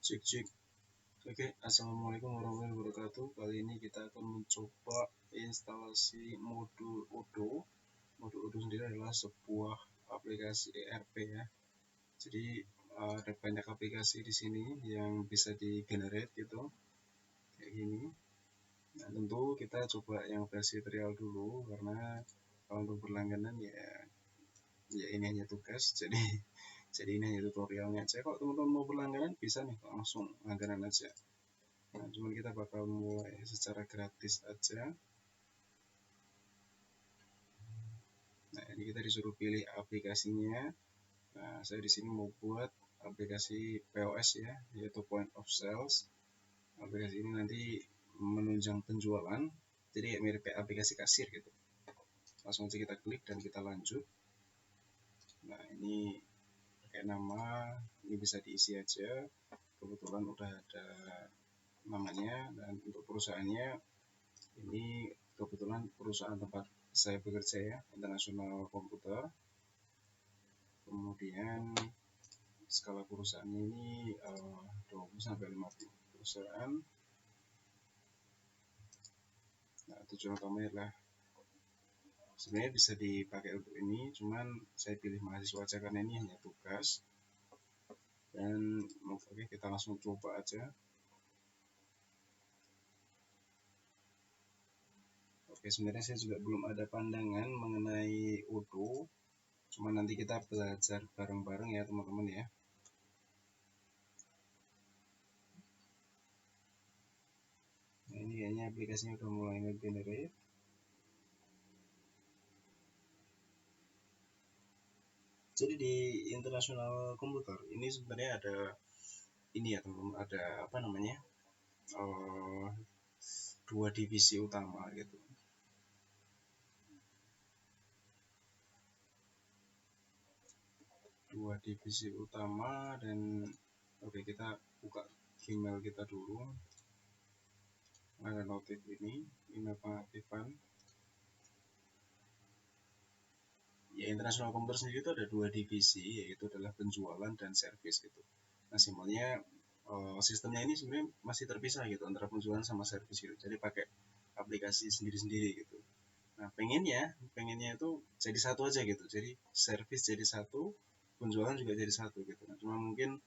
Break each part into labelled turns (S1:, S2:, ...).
S1: Cek cek. Oke, assalamualaikum warahmatullahi wabarakatuh. Kali ini kita akan mencoba instalasi modul Odoo. Modul Odoo sendiri adalah sebuah aplikasi ERP ya. Jadi ada banyak aplikasi di sini yang bisa di generate gitu, kayak gini. Nah, tentu kita coba yang versi trial dulu karena kalau untuk berlangganan ya ini hanya tugas. Jadi ini hanya tutorialnya aja. Kalau teman-teman mau berlangganan bisa nih langsung langganan aja. Nah, cuman kita bakal mulai secara gratis aja. Nah, ini kita disuruh pilih aplikasinya. Nah, saya di sini mau buat aplikasi POS ya, yaitu Point of Sales. Aplikasi ini nanti menunjang penjualan, jadi mirip kayak aplikasi kasir gitu. Langsung aja kita klik dan kita lanjut. Nah, ini pakai nama, ini bisa diisi aja. Kebetulan udah ada namanya, dan untuk perusahaannya ini kebetulan perusahaan tempat saya bekerja ya, International Komputer. Kemudian skala perusahaannya ini 20-50 perusahaan. Nah, tujuan utamanya adalah sebenarnya bisa dipakai untuk ini, cuman saya pilih mahasiswa aja karena ini hanya tugas. Dan oke, kita langsung coba aja. Oke, sebenarnya saya juga belum ada pandangan mengenai Odoo, cuma nanti kita belajar bareng-bareng ya teman-teman ya. Nah, ini kayaknya aplikasinya udah mulai nge-generate. Jadi di International Komputer ini sebenarnya ada ini ya teman-teman, ada apa namanya, dua divisi utama gitu. Dua divisi utama dan oke, kita buka Gmail kita dulu. Ada notif ini, email pengaktifan. Ya, International Komputer sendiri itu ada dua divisi, yaitu adalah penjualan dan servis gitu. Nah, simpelnya sistemnya ini sebenarnya masih terpisah gitu antara penjualan sama servis gitu. Jadi pakai aplikasi sendiri-sendiri gitu. Nah, pengennya itu jadi satu aja gitu. Jadi servis jadi satu, penjualan juga jadi satu gitu. Nah, cuma mungkin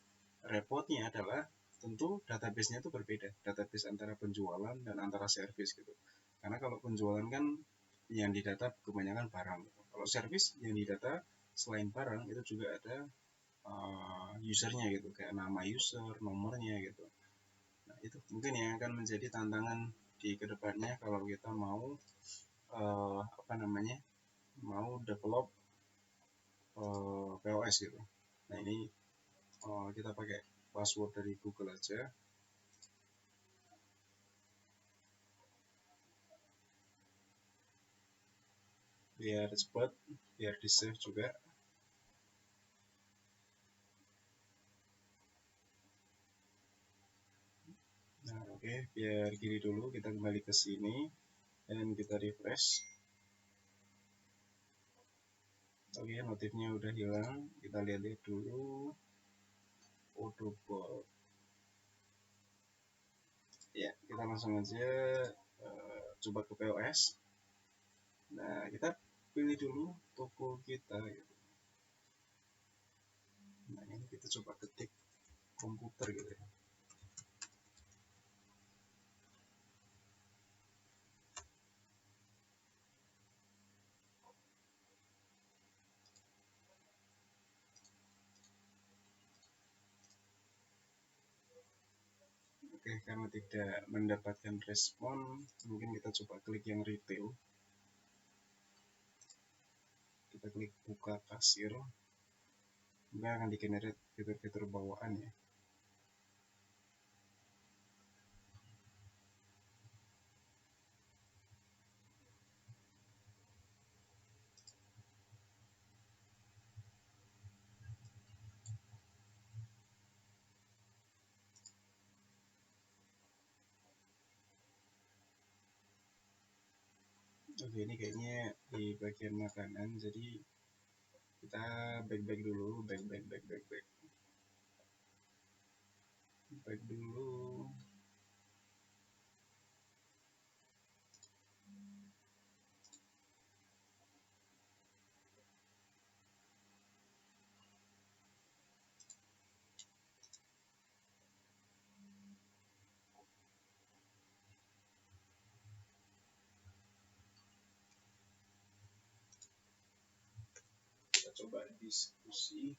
S1: repotnya adalah tentu database-nya itu berbeda. Database antara penjualan dan antara servis gitu. Karena kalau penjualan kan yang didata kebanyakan barang. Kalau servis yang didata selain barang itu juga ada usernya gitu, kayak nama user, nomornya gitu. Nah, itu mungkin yang akan menjadi tantangan di kedepannya kalau kita mau mau develop POS gitu. Nah, ini kita pakai password dari Google aja. Biar cepat, biar di save juga. Nah, oke, biar gini dulu, kita kembali ke sini dan kita refresh. Oke, notifnya udah hilang. Kita lihat-lihat dulu. Odoo. Ya, kita langsung aja coba ke POS. Nah, kita pilih dulu toko kita gitu. Nah, ini kita coba ketik komputer gitu ya. Oke, karena tidak mendapatkan respon, mungkin kita coba klik yang retail. Kita klik buka kasir. Mungkin akan di-generate fitur-fitur bawaan ya. Oke, ini kayaknya di bagian makanan, jadi kita back dulu, back. baik dulu. Kita coba diskusi.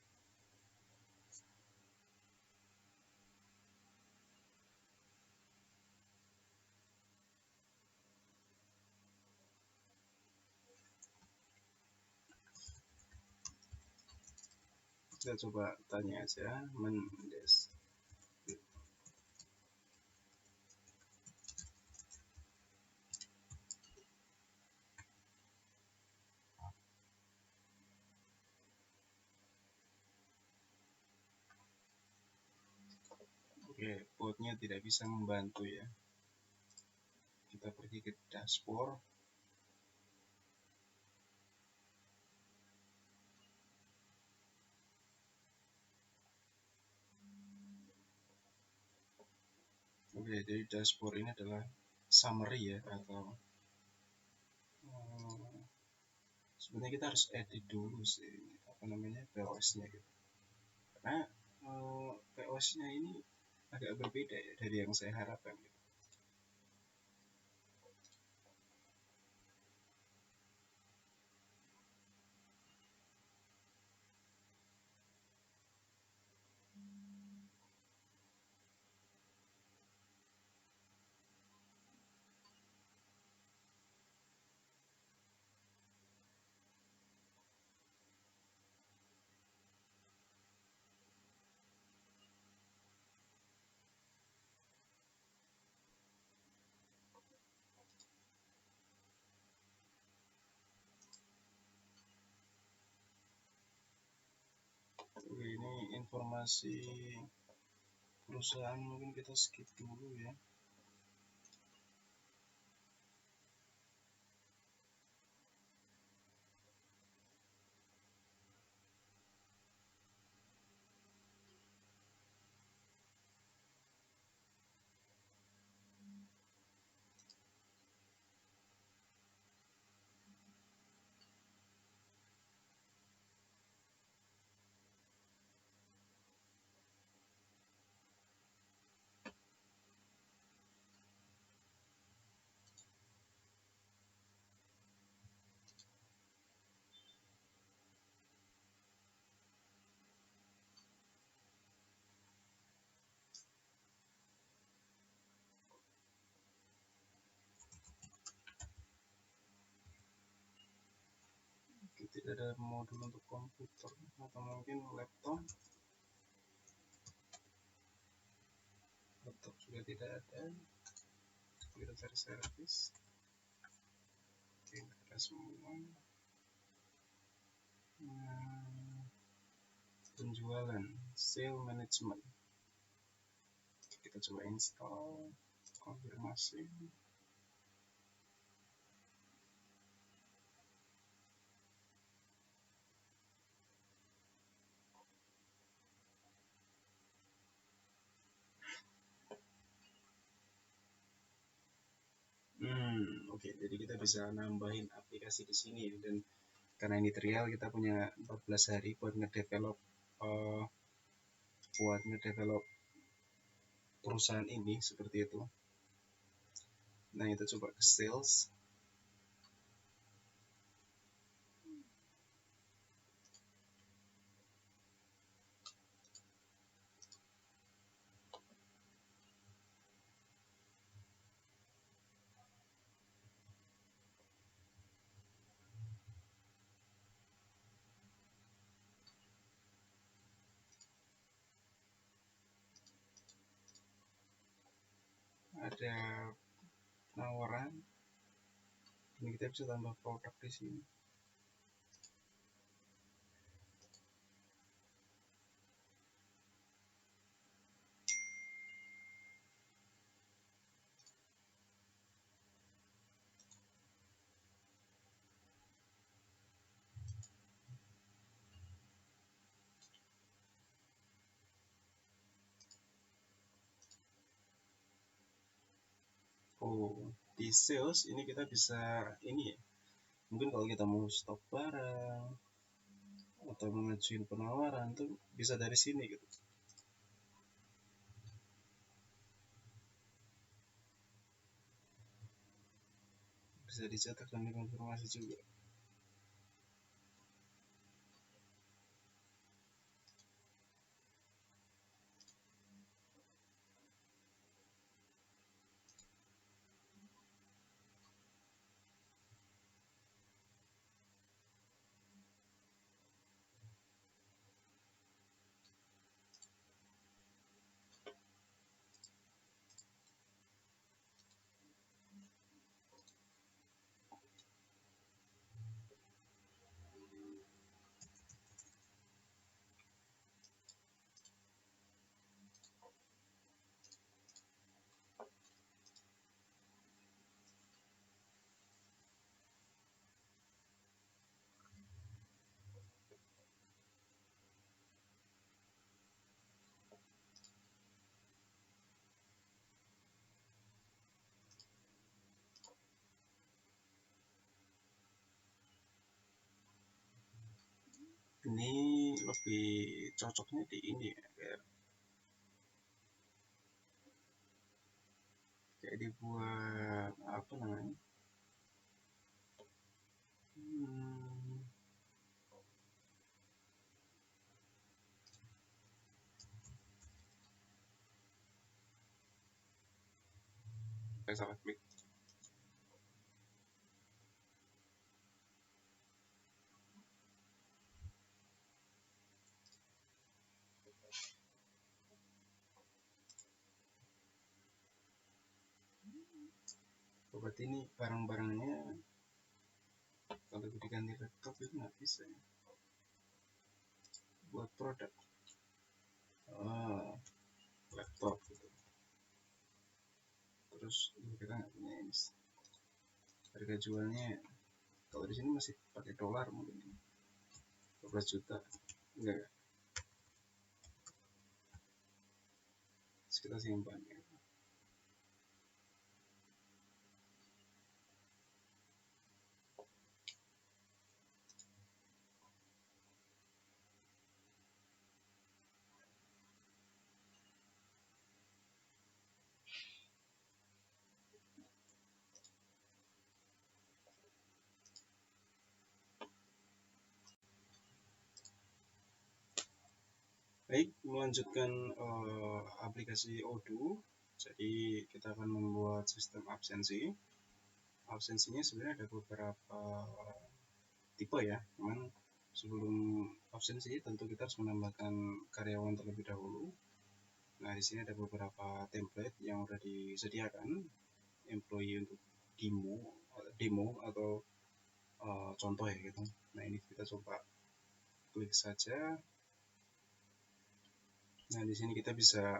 S1: Kita coba tanya aja, Mendes. Oke, botnya tidak bisa membantu ya. Kita pergi ke dashboard. Oke, jadi dashboard ini adalah summary ya, atau sebenarnya kita harus edit dulu sih, apa namanya, POS-nya gitu. Karena POS-nya ini agak berbeda ya dari yang saya harapkan gitu. Oke, ini informasi perusahaan mungkin kita skip dulu ya. Tidak ada modul untuk komputer atau mungkin laptop. Laptop juga tidak ada. Kita cari servis. Oke, ada semua. Penjualan, sale management. Kita coba install, konfirmasi. Oke, jadi kita bisa nambahin aplikasi di sini ya. Dan karena ini trial, kita punya 14 hari buat ngedevelop perusahaan ini seperti itu. Nah, kita coba ke sales. Ada penawaran. Ini kita bisa tambah produk di sini. di sales ini kita bisa ini ya, mungkin kalau kita mau stok barang atau mengajuin penawaran tuh bisa dari sini gitu. Bisa dicetak dan dikonfirmasi juga. Ini lebih cocoknya di ini ya, kayak dibuat apa namanya, saya salah klik. Obat ini barang-barangnya kalau diganti laptop itu nggak bisa ya. Buat produk laptop gitu. Terus kita nggak punya ini. Harga jualnya kalau di sini masih pakai dolar mungkin 12 juta enggak, kita simpan ya. Baik, melanjutkan aplikasi Odoo. Jadi kita akan membuat sistem absensi. Absensinya sebenarnya ada beberapa tipe ya, cuman sebelum absensi tentu kita harus menambahkan karyawan terlebih dahulu. Nah, di sini ada beberapa template yang sudah disediakan employee untuk demo atau contoh ya gitu. Nah, ini kita coba klik saja. Nah, di sini kita bisa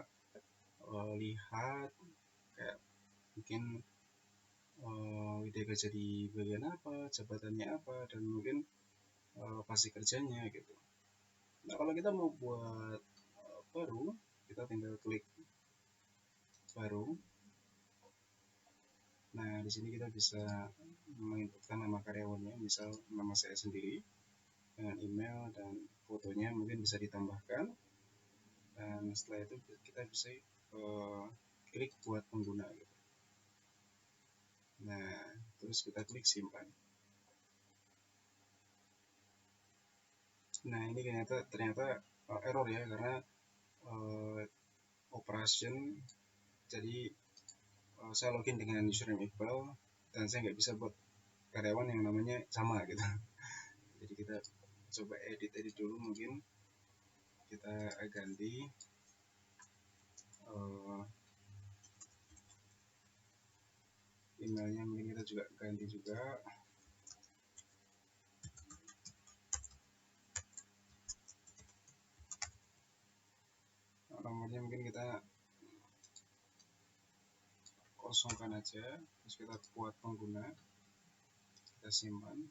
S1: lihat kayak mungkin ide kerja di bagian apa, jabatannya apa, dan mungkin pasti kerjanya gitu. Nah, kalau kita mau buat baru, kita tinggal klik baru. Nah, di sini kita bisa menginputkan nama karyawannya, misal nama saya sendiri dengan email dan fotonya mungkin bisa ditambahkan. Dan setelah itu kita bisa klik buat pengguna gitu. Nah, terus kita klik simpan. Nah, ini ternyata error ya, karena operation, jadi saya login dengan username Iqbal dan saya nggak bisa buat karyawan yang namanya sama gitu. Jadi kita coba edit dulu, mungkin kita ganti emailnya, mungkin kita juga ganti juga. Nomornya mungkin kita kosongkan aja, terus kita buat pengguna, kita simpan.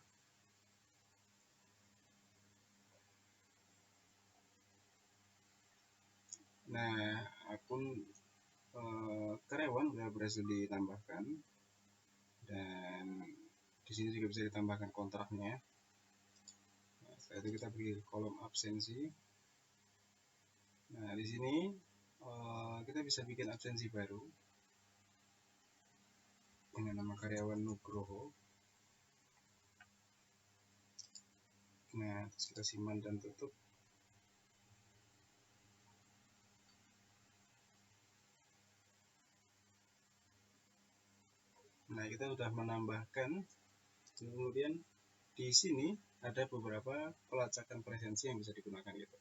S1: Nah, akun karyawan sudah berhasil ditambahkan. dan di sini juga bisa ditambahkan kontraknya. Nah, setelah itu kita pergi ke kolom absensi. Nah, di sini kita bisa bikin absensi baru dengan nama karyawan Nugroho. Nah, terus kita simpan dan tutup. Nah, kita sudah menambahkan. Kemudian di sini ada beberapa pelacakan presensi yang bisa digunakan gitu.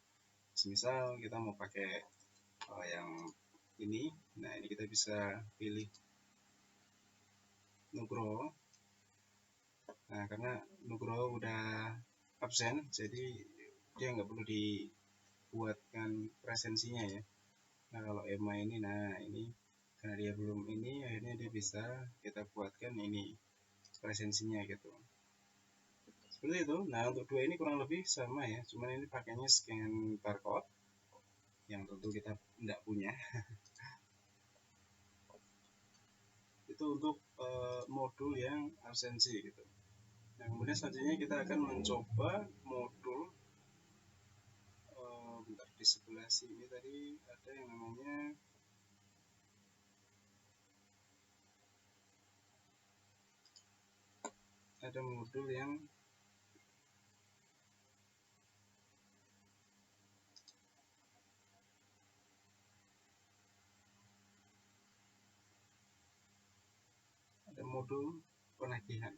S1: Misal kita mau pakai yang ini, nah ini kita bisa pilih Nugroho. Nah, karena Nugroho udah absen, jadi dia nggak perlu dibuatkan presensinya ya. Nah, kalau Emma ini, nah ini karena dia belum ini, akhirnya dia bisa kita buatkan ini presensinya gitu. Seperti itu. Nah, untuk dua ini kurang lebih sama ya, cuman ini pakainya scan barcode yang tentu kita tidak punya. Itu untuk modul yang absensi gitu. Nah, kemudian selanjutnya kita akan mencoba modul bentar, di sebelah sini tadi ada yang namanya modul yang modul penagihan.